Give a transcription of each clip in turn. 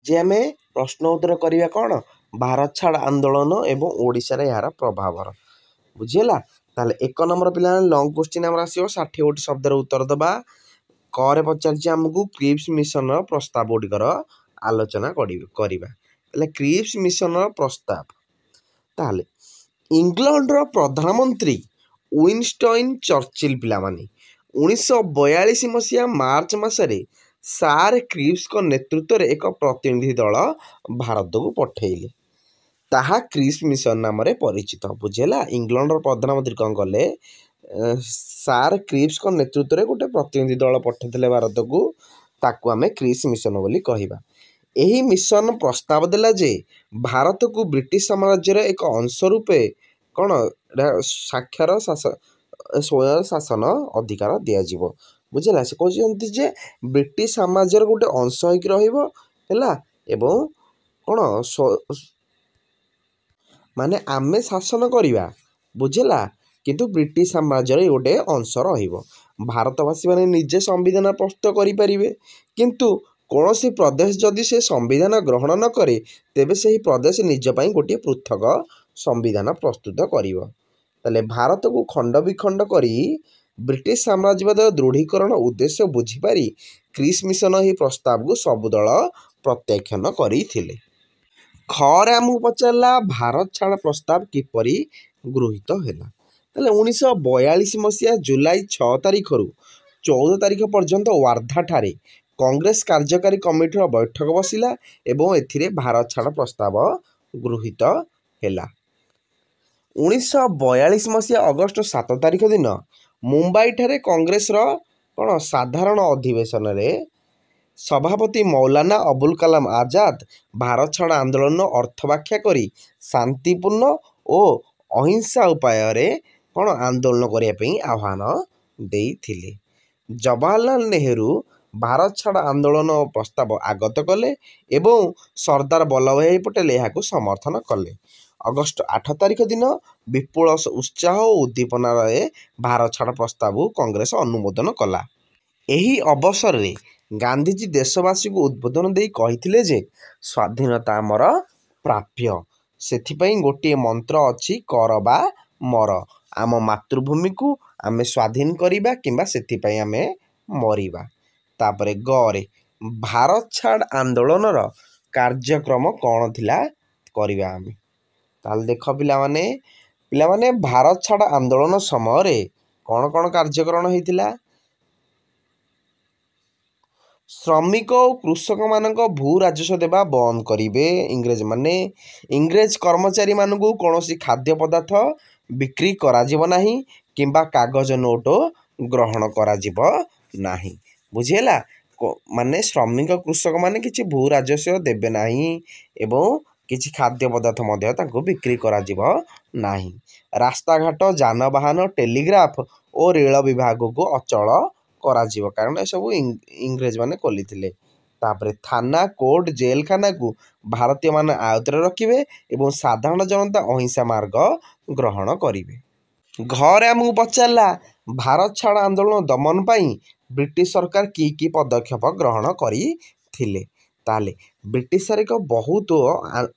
जे आम प्रश्न उत्तर करवा कौन भारत छाड़ आंदोलन एवं ओडिशा रे यार प्रभाव बुझीगला। ताले एक नंबर पिला लंग क्वेश्चन आम आसो 60 गोटी शब्द उत्तर दबा करे पचार आमको क्रिप्स मिशन प्रस्ताव गुड़िकर आलोचना करवा। क्रिप्स मिशन प्रस्ताव ताले इंग्लैंड रो प्रधानमंत्री विंस्टन चर्चिल पिला माने 1942 मसीहा मार्च मासरे सार क्रिप्स को नेतृत्व में एक प्रतिनिधि दल भारत को पठेले ताहा क्रिप्स मिशन नाम परिचित बुझेला। इंग्लैंड रो प्रधानमंत्री कौन कले सार क्रिप्स को नेतृत्व में गोटे प्रतिनिधि दल पठेले भारत को ताकू आमे क्रिप्स मिशन बोली कहिबा। एही मिशन प्रस्ताव देला जे भारत को ब्रिटिश साम्राज्य एक अंश रूपे कौन साक्षर स्वयं शासन अधिकार दिज्व बुझेगा। से कहते जे ब्रिटिश साम्राज्य गोटे अंश होकर रहा कौन माने आमे शासन करवा बुझेगा किंतु ब्रिटिश साम्राज्य गोटे अंश भारतवासी माने निजे संविधान प्रस्तुत करें किंतु कौन सी प्रदेश जदि से संविधान ग्रहण न करे तेबे से ही प्रदेश निजपाई गोटे पृथक संविधान प्रस्तुत कर भारत को खंड विखंड करी ब्रिटिश साम्राज्यवाद दृढ़ीकरण उद्देश्य बुझीपारी क्रिप्स मिशन ही प्रस्ताव को सबु दल प्रत्याख्यान करते। खरे आमको पचारा भारत छाड़ प्रस्ताव किपरि गृहीत है। 1942 मसीहा जुलाई 6 तारिख रु 14 तारिख पर्यंत वार्धा ठारे कांग्रेस कार्यकारी कमिटी बैठक बसिला एवं एथिरे भारत छाड़ प्रस्ताव गृहीत है। 1942 मसीहा अगस्ट 7 तारिख दिन मुंबई ठारे कांग्रेस कौन साधारण अधिवेशन रे सभापति मौलाना अबुल कलाम आजाद भारत छाड़ आंदोलन अर्थ व्याख्या करी शांतिपूर्ण और अहिंसा उपाय रे कौन आंदोलन करने आह्वान देइथिले। जवाहरलाल नेहरू भारत छाड़ आंदोलन प्रस्ताव आगत कले एवं सरदार वल्लभ भाई पटेल यहाँ समर्थन कले। अगस्ट 8 तारिख दिन विपुल उत्साह और उद्दीपना भारत छाड़ प्रस्ताव कांग्रेस अनुमोदन कला। एही अवसर रे गांधीजी देशवासी को उद्बोधन दे कहिथिले जे स्वाधीनता आमर प्राप्य सेथिपई गोटे मंत्र अच्छी कर बा मर आम मातृभूमि को आमे स्वाधीन करिबा किंबा सेथिपई आमे मरिबा। तापरे गरे भारत छाड़ आंदोलन कार्यक्रम कौन थिला करिबा आमे ताल देख पिला माने भारत छाड़ आंदोलन समय कौन कौन कार्यक्रम होइतिला। श्रमिक और कृषक मानक भू राजस्व देवा बंद करेंगे इंग्रेज माने इंग्रेज कर्मचारी मानक कौन खाद्य पदार्थ बिक्री कराजिब नाही किंबा कागज नोट ग्रहण कराजिब नाही बुझीगला। माने श्रमिक कृषक माने किछि भू राजस्व देबे नाही एवं किछि खाद्य पदार्थ मध्य तांको बिक्री कराजिब नाही। रास्ता घाट जानवाहन टेलीग्राफ और रेल विभाग को अचल कराजिब कारण सब इंग्रेज माने खोली। तापरे थाना कोर्ट जेल खाना को भारतीय मान आयत्तर रखिए एवं साधारण जनता अहिंसा मार्ग ग्रहण करेंगे। घरे आमको पचारा भारत छाड़ आंदोलन दमन पाई ब्रिटिश सरकार की पदक्षेप ग्रहण करथिले ताले ब्रिटिश एक बहुत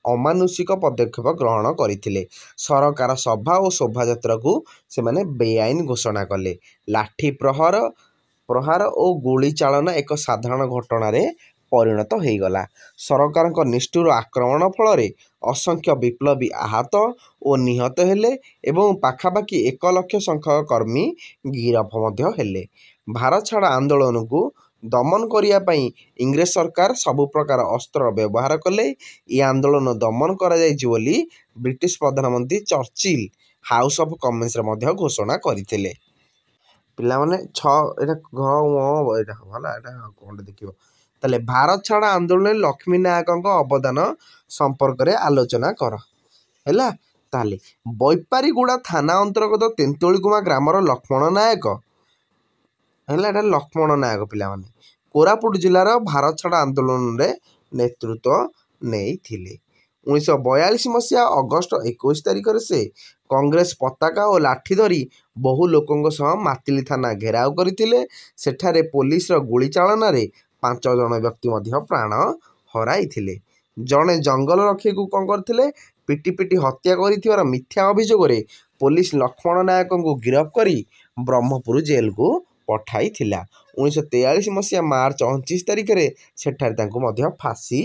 अमानुषिक पदक्षेप ग्रहण करथिले। सरकार सभा और शोभा यात्रा को से माने बेआईन घोषणा कले। लाठी प्रहार और गोली चालना एक साधारण घटना रे परिणत हो गला। सरकार निष्ठुर आक्रमण फल असंख्य विप्लवी आहत और निहत हेले एवं पाखापाखि 1 लाख संख्यक कर्मी गिरफ हेले। भारत छाड़ आंदोलन को दमन करने इंग्रेज सरकार सबु प्रकार अस्त्र व्यवहार कले। ये आंदोलन दमन करा जायछि बोली ब्रिटिश प्रधानमंत्री चर्चिल हाउस ऑफ कॉमन्स रे घोषणा करथिले। पिला माने देखियो ताले भारत छाड़ आंदोलन लक्ष्मी नायक अवदान संपर्क रे आलोचना कर हैला। ताले बैपारीगुड़ा थाना अंतर्गत तेंतुलीकुमा ग्रामर लक्ष्मण नायक हैला लक्ष्मण नायक पिला माने कोरापुट जिलार भारत छाड़ आंदोलन रे नेतृत्व नहीं थिले। 1942 मसीहा अगस्ट 21 तारिख से कांग्रेस पताका और लाठी धरी बहु लोकों सह मातिली थाना घेराव करथिले। सेठारे पुलिस रो गोली चालना रे 5 जन व्यक्ति प्राण ହରାଇଥିଲେ। ଜଣେ ଜଙ୍ଗଲ ରକ୍ଷୀକୁ କ'ଣ କରିଥିଲେ, ପିଟି ପିଟି ହତ୍ୟା କରିଥିବାର ମିଥ୍ୟା ଅଭିଯୋଗରେ ପୋଲିସ ଲକ୍ଷ୍ମଣ ନାୟକଙ୍କୁ ଗିରଫ କରି ବ୍ରହ୍ମପୁର ଜେଲକୁ ପଠାଇଥିଲା। 1943 ମସିହା ମାର୍ଚ୍ଚ 29 ତାରିଖରେ ସେଠାରେ ତାଙ୍କୁ ମଧ୍ୟ ଫାଶୀ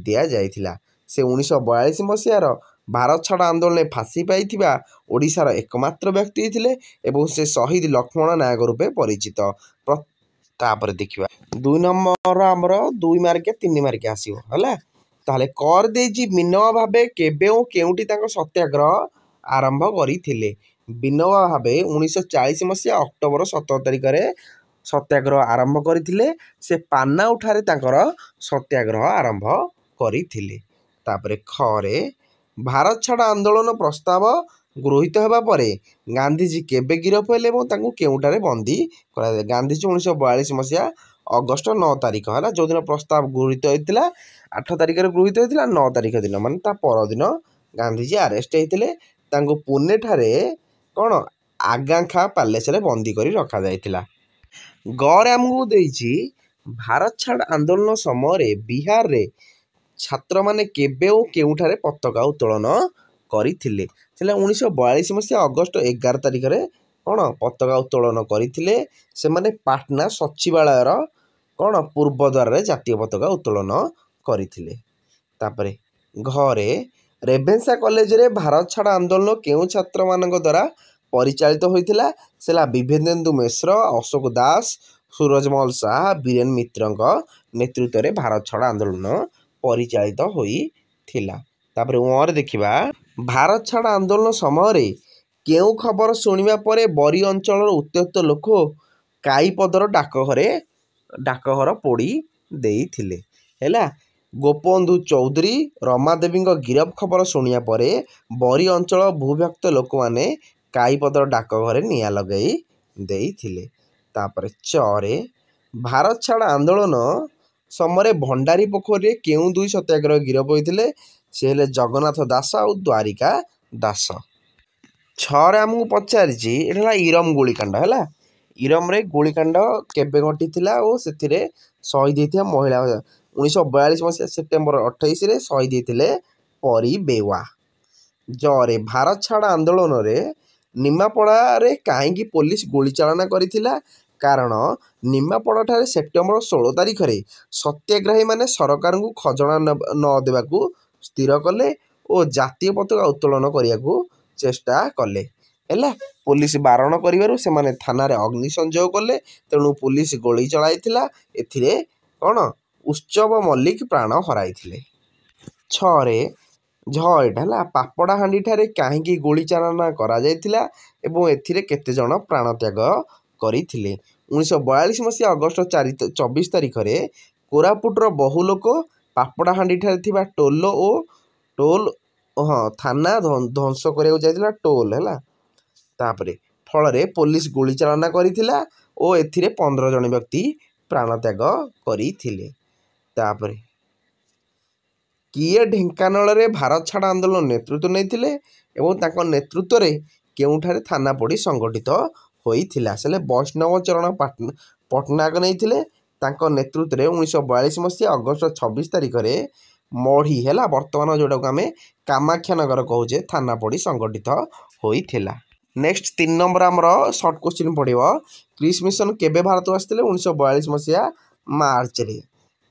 ଦିଆଯାଇଥିଲା। ସେ 1942 ମସିହାର ଭାରତ ଛାଡ଼ ଆନ୍ଦୋଳନରେ ଫାଶୀ ପାଇଥିବା ଓଡ଼ିଶାର ଏକମାତ୍ର ବ୍ୟକ୍ତି ଥିଲେ ଏବଂ ସେ ଶହୀଦ ଲକ୍ଷ୍ମଣ ନାୟକ ରୂପେ ପରିଚିତ। ତାପରେ ଦେଖିବା 2 ନମ୍ବର ଆମର 2 ମାର୍କିଆ 3 ମାର୍କିଆ ଆସିବ ହେଲା। ତାହେଲେ କରିଦେଇଛି ବିନୋବା ଭାବେ କେବେ ଓ କେଉଁଠି ତାଙ୍କ ସତ୍ୟାଗ୍ରହ ଆରମ୍ଭ କରିଥିଲେ। ବିନୋବା ଭାବେ 1940 ମସିହା ଅକ୍ଟୋବର 17 ତାରିଖରେ ସତ୍ୟାଗ୍ରହ ଆରମ୍ଭ କରିଥିଲେ। ସେ ପାନାଉଠାରେ ତାଙ୍କର ସତ୍ୟାଗ୍ରହ ଆରମ୍ଭ କରିଥିଲେ। ତାପରେ ଖରେ ଭାରତ ଛାଡ଼ ଆନ୍ଦୋଳନ ପ୍ରସ୍ତାବ ଗୃହୀତ ହେବା ପରେ ଗାନ୍ଧିଜୀ କେବେ ଗିରଫ ହେଲେ ଏବଂ ତାଙ୍କୁ କେଉଁଠାରେ ବନ୍ଦୀ କରାଯାଏ। ଗାନ୍ଧିଜୀ 1942 ମସିହା ଅଗଷ୍ଟ 9 ତାରିଖ ହେଲା, ଯେଉଁଦିନ ପ୍ରସ୍ତାବ ଗୃହୀତ ହୋଇଥିଲା 8 ତାରିଖରେ ଗୃହୀତ ହୋଇଥିଲା, 9 ତାରିଖ ଦିନ ମାନେ ତା ପରଦିନ ଗାନ୍ଧିଜୀ ଆରେଷ୍ଟ ହେଇଥିଲେ। ତାଙ୍କୁ ପୁନେଠାରେ କ'ଣ ଆଗାଖାଁ ପ୍ୟାଲେସରେ ବନ୍ଦୀ କରି ରଖାଯାଇଥିଲା। ଗରେ ଆମକୁ ଦେଇଛି ଭାରତ ଛାଡ଼ ଆନ୍ଦୋଳନ ସମୟରେ ବିହାରରେ ଛାତ୍ରମାନେ କେବେ ଓ କେଉଁଠାରେ ପତାକା ଉତ୍ତୋଳନ କରିଥିଲେ। ସେଟା 1942 ମସିହା ଅଗଷ୍ଟ 11 ତାରିଖରେ କ'ଣ ପତାକା ଉତ୍ତୋଳନ କରିଥିଲେ। ସେମାନେ ପାଟନା ସଚିବାଳୟର କ'ଣ ପୂର୍ବ ଦ୍ୱାରରେ ଜାତୀୟ ପତାକା ଉତ୍ତୋଳନ କରିଥିଲେ। ତାପରେ ଘରେ ରେଭେନ୍ସା କଲେଜରେ ଭାରତ ଛାଡ଼ ଆନ୍ଦୋଳନ କେଉଁ ଛାତ୍ରମାନଙ୍କ ଦ୍ୱାରା ପରିଚାଳିତ ହୋଇଥିଲା। ସେଟା ବିଭେନ୍ଦୁ ମିଶ୍ର, ଅଶୋକ ଦାସ, ସୁରଜମଲ ଶାହ, ବୀରେନ ମିତ୍ରଙ୍କ ନେତୃତ୍ୱରେ ଭାରତ ଛାଡ଼ ଆନ୍ଦୋଳନ ପରିଚାଳିତ ହୋଇଥିଲା। ତାପରେ ରେ ଦେଖିବା ଭାରତ ଛାଡ଼ ଆନ୍ଦୋଳନ ସମୟରେ କେଉଁ ଖବର ଶୁଣିବା ପରେ ବରୀ ଅଞ୍ଚଳର ଉତ୍ତ୍ୟକ୍ତ ଲୋକ କାଈପଦର ଡାକଘର ପୋଡ଼ି ଦେଇଥିଲେ ହେଲା। ଗୋପବନ୍ଧୁ ଚୌଧୁରୀ ରମାଦେବୀଙ୍କ ଗିରଫ ଖବର ଶୁଣିବା ପରେ ବରୀ ଅଞ୍ଚଳ ଭୂବ୍ୟକ୍ତ ଲୋକମାନେ କାଈପଦର ଡାକଘରେ ନିଆଁ ଲଗାଇ ଦେଇଥିଲେ। ତାପରେ ରେ ଭାରତ ଛାଡ଼ ଆନ୍ଦୋଳନ ସମୟରେ ଭଣ୍ଡାରୀ ପୋଖରୀରେ କେଉଁ 2 ସତ୍ୟାଗ୍ରହ ଗିରଫ ହୋଇଥିଲେ। ସେ ହେଲେ ଜଗନ୍ନାଥ ଦାସ ଆଉ ଦ୍ୱାରିକା ଦାସ। ରେ ଆମକୁ ପଚାରିଛି ଏଇଟା ହେଲା ଇରମ ଗୁଳିକାଣ୍ଡ ହେଲା। ଇରମରେ ଗୁଳିକାଣ୍ଡ କେବେ ଘଟିଥିଲା ଓ ସେଥିରେ ଶହୀଦ ହେଇଥିବା ମହିଳା 1942 ମସିହା ସେପ୍ଟେମ୍ବର 28ରେ ଶହୀଦ ହେଇଥିଲେ ପରୀ ବେୱା। ରେ ଭାରତ ଛାଡ଼ ଆନ୍ଦୋଳନରେ ନିମାପଡ଼ାରେ କାହିଁକି ପୋଲିସ ଗୁଳିଚାଳନା କରିଥିଲା। କାରଣ ନିମାପଡ଼ାଠାରେ ସେପ୍ଟେମ୍ବର 16 ତାରିଖରେ ସତ୍ୟାଗ୍ରହୀମାନେ ସରକାରଙ୍କୁ ଖଜଣା ନ ଦେବାକୁ ସ୍ଥିର କଲେ ଓ ଜାତୀୟ ପତାକା ଉତ୍ତୋଳନ କରିବାକୁ ଚେଷ୍ଟା କଲେ ହେଲା। ପୋଲିସ ବାରଣ କରିବାରୁ ସେମାନେ ଥାନାରେ ଅଗ୍ନି ସଂଯୋଗ କଲେ, ତେଣୁ ପୋଲିସ ଗୁଳି ଚଳାଇଥିଲା। ଏଥିରେ କ'ଣ ଉତ୍ସବ ମଲ୍ଲିକ ପ୍ରାଣ ହରାଇଥିଲେ। ରେ ଏଇଟା ହେଲା ପାପଡ଼ାହାଣ୍ଡିଠାରେ କାହିଁକି ଗୁଳିଚାଳନା କରାଯାଇଥିଲା ଏବଂ ଏଥିରେ କେତେଜଣ ପ୍ରାଣତ୍ୟାଗ କରିଥିଲେ। 1942 ମସିହା ଅଗଷ୍ଟ 24 ତାରିଖରେ କୋରାପୁଟର ବହୁ ଲୋକ ପାପଡ଼ାହାଣ୍ଡିଠାରେ ଥିବା ଟୋଲ ଥାନା ଧ୍ୱଂସ କରିବାକୁ ଯାଇଥିଲା ଟୋଲ ହେଲା। ତାପରେ ଫଳରେ ପୋଲିସ ଗୁଳିଚାଳନା କରିଥିଲା ଓ ଏଥିରେ 15 ଜଣ ବ୍ୟକ୍ତି ପ୍ରାଣତ୍ୟାଗ କରିଥିଲେ। ତାପରେ କିଏ ଢେଙ୍କାନାଳରେ ଭାରତ ଛାଡ଼ ଆନ୍ଦୋଳନ ନେତୃତ୍ୱ ନେଇଥିଲେ ଏବଂ ତାଙ୍କ ନେତୃତ୍ୱରେ କେଉଁଠାରେ ଥାନା ପୋଡ଼ି ସଂଗଠିତ ହୋଇଥିଲା। ସେ ବୈଷ୍ଣବ ଚରଣ ପଟ୍ଟନାୟକ ନେଇଥିଲେ। ତାଙ୍କ ନେତୃତ୍ୱରେ 1942 ମସିହା ଅଗଷ୍ଟ 26 ତାରିଖରେ ମଢ଼ି ହେଲା, ବର୍ତ୍ତମାନ ଯେଉଁଟାକୁ ଆମେ କାମାକ୍ଷାନଗର କହୁଛେ, ଥାନା ପୋଡ଼ି ସଂଗଠିତ ହୋଇଥିଲା। ନେକ୍ସଟ 3 ନମ୍ବର ଆମର ସର୍ଟ କୋଶ୍ଚିନ୍ ପଡ଼ିବ। କ୍ରିସ୍ ମିଶନ କେବେ ଭାରତକୁ ଆସିଥିଲେ। 1942 ମସିହା ମାର୍ଚ୍ଚରେ।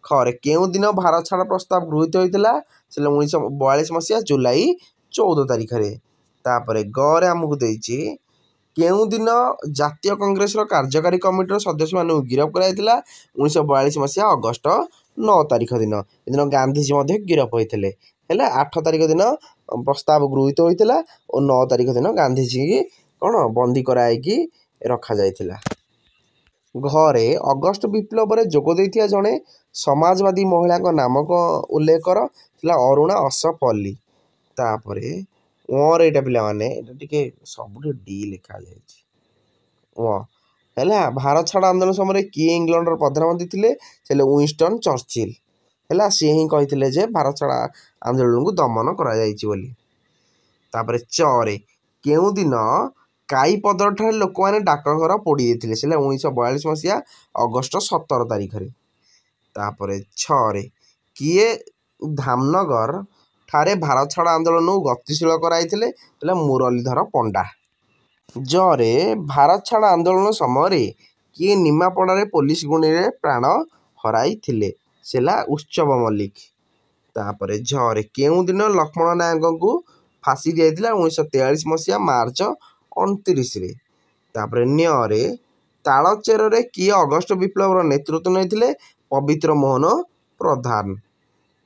ଖରେ କେଉଁ ଦିନ ଭାରତ ଛାଡ଼ ପ୍ରସ୍ତାବ ଗୃହୀତ ହୋଇଥିଲା। ସେଟା 1942 ମସିହା ଜୁଲାଇ 14 ତାରିଖରେ। ତାପରେ ଗରେ ଆମକୁ ଦେଇଛି କେଉଁଦିନ ଜାତୀୟ କଂଗ୍ରେସର କାର୍ଯ୍ୟକାରୀ କମିଟିର ସଦସ୍ୟମାନଙ୍କୁ ଗିରଫ କରାଯାଇଥିଲା। 1942 ମସିହା ଅଗଷ୍ଟ 9 ତାରିଖ ଦିନ। ଏଦିନ ଗାନ୍ଧିଜୀ ମଧ୍ୟ ଗିରଫ ହୋଇଥିଲେ ହେଲା। 8 ତାରିଖ ଦିନ ପ୍ରସ୍ତାବ ଗୃହୀତ ହୋଇଥିଲା ଓ 9 ତାରିଖ ଦିନ ଗାନ୍ଧିଜୀ କ'ଣ ବନ୍ଦୀ କରାଯାଇକି ରଖାଯାଇଥିଲା। ଘରେ ଅଗଷ୍ଟ ବିପ୍ଳବରେ ଯୋଗ ଦେଇଥିବା ଜଣେ ସମାଜବାଦୀ ମହିଳାଙ୍କ ନାମ ଉଲ୍ଲେଖ କର। ଥିଲା ଅରୁଣା ଅସଫ ଅଲି। ତାପରେ ଏଇଟା ପିଲାମାନେ ଏଇଟା ଟିକେ ସବୁଠି ଡି ଲେଖାଯାଇଛି ହେଲା। ଭାରତ ଛାଡ଼ ଆନ୍ଦୋଳନ ସମୟରେ କିଏ ଇଂଲଣ୍ଡର ପ୍ରଧାନମନ୍ତ୍ରୀ ଥିଲେ। ସେ ହେଲେ ୱିନଷ୍ଟନ୍ ଚର୍ଚ୍ଚିଲ୍ ହେଲା। ସିଏ ହିଁ କହିଥିଲେ ଯେ ଭାରତ ଛାଡ଼ ଆନ୍ଦୋଳନକୁ ଦମନ କରାଯାଇଛି ବୋଲି। ତାପରେ ରେ କେଉଁଦିନ କାଈପଦରଠାରେ ଲୋକମାନେ ଡାକଘର ପୋଡ଼ି ଦେଇଥିଲେ। ସେ ହେଲା 1942 ମସିହା ଅଗଷ୍ଟ 17 ତାରିଖରେ। ତାପରେ ରେ କିଏ ଧାମନଗର ଠାରେ ଭାରତ ଛାଡ଼ ଆନ୍ଦୋଳନକୁ ଗତିଶୀଳ କରାଇଥିଲେ? ହେଲା ମୁରଲୀଧର ପଣ୍ଡା। ଜରେ ଭାରତ ଛାଡ଼ ଆନ୍ଦୋଳନ ସମୟରେ କିଏ ନିମାପଡ଼ାରେ ପୋଲିସ ଗୁଳିରେ ପ୍ରାଣ ହରାଇଥିଲେ? ସେ ହେଲା ଉତ୍ସବ ମଲ୍ଲିକ। ତାପରେ ଝରେ କେଉଁ ଦିନ ଲକ୍ଷ୍ମଣ ନାୟକଙ୍କୁ ଫାଶୀ ଦିଆଯାଇଥିଲା? 1943 ମସିହା ମାର୍ଚ୍ଚ 29ରେ। ତାପରେ ନ୍ୟରେ ତାଳଚେରରେ କିଏ ଅଗଷ୍ଟ ବିପ୍ଳବର ନେତୃତ୍ୱ ନେଇଥିଲେ? ପବିତ୍ର ମୋହନ ପ୍ରଧାନ।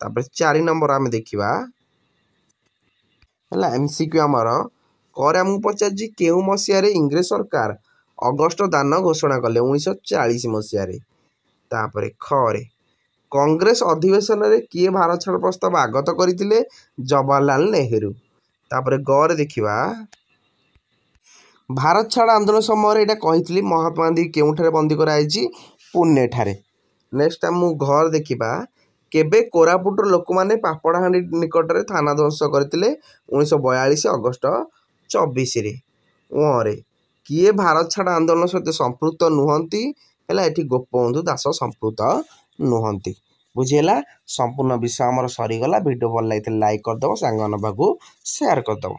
ତାପରେ 4 ନମ୍ବର ଆମେ ଦେଖିବା ହେଲା MCQ ଆମର କରେ ଆମକୁ ପଚାରିଛି କେଉଁ ମସିହାରେ ଇଂରେଜ ସରକାର ଅଗଷ୍ଟ ଦାନ ଘୋଷଣା କଲେ? 1940 ମସିହାରେ। ତାପରେ ଖରେ କଂଗ୍ରେସ ଅଧିବେଶନରେ କିଏ ଭାରତ ଛାଡ଼ ପ୍ରସ୍ତାବ ଆଗତ କରିଥିଲେ? ଜବାହରଲାଲ ନେହେରୁ। ତାପରେ ଗରେ ଦେଖିବା ଭାରତ ଛାଡ଼ ଆନ୍ଦୋଳନ ସମୟରେ ଏଇଟା କହିଥିଲି ମହାତ୍ମା ଗାନ୍ଧୀ କେଉଁଠାରେ ବନ୍ଦୀ କରାଯାଇଛି? ପୁନେଠାରେ। ନେକ୍ସଟ ଆମକୁ ଘର ଦେଖିବା କେବେ କୋରାପୁଟର ଲୋକମାନେ ପାପଡ଼ାହାଣ୍ଡି ନିକଟରେ ଥାନା ଧ୍ୱଂସ କରିଥିଲେ? 1942 ଅଗଷ୍ଟ 24ରେ। ରେ କିଏ ଭାରତ ଛାଡ଼ ଆନ୍ଦୋଳନ ସହିତ ସମ୍ପୃକ୍ତ ନୁହନ୍ତି? ହେଲା ଏଠି ଗୋପବନ୍ଧୁ ଦାସ ସମ୍ପୃକ୍ତ ନୁହନ୍ତି। ବୁଝିହେଲା? ସମ୍ପୂର୍ଣ୍ଣ ବିଷୟ ଆମର ସରିଗଲା। ଭିଡ଼ିଓ ଭଲ ଲାଗିଥିଲେ ଲାଇକ୍ କରିଦେବ, ସାଙ୍ଗମାନଙ୍କ ପାଖକୁ ସେୟାର କରିଦେବ।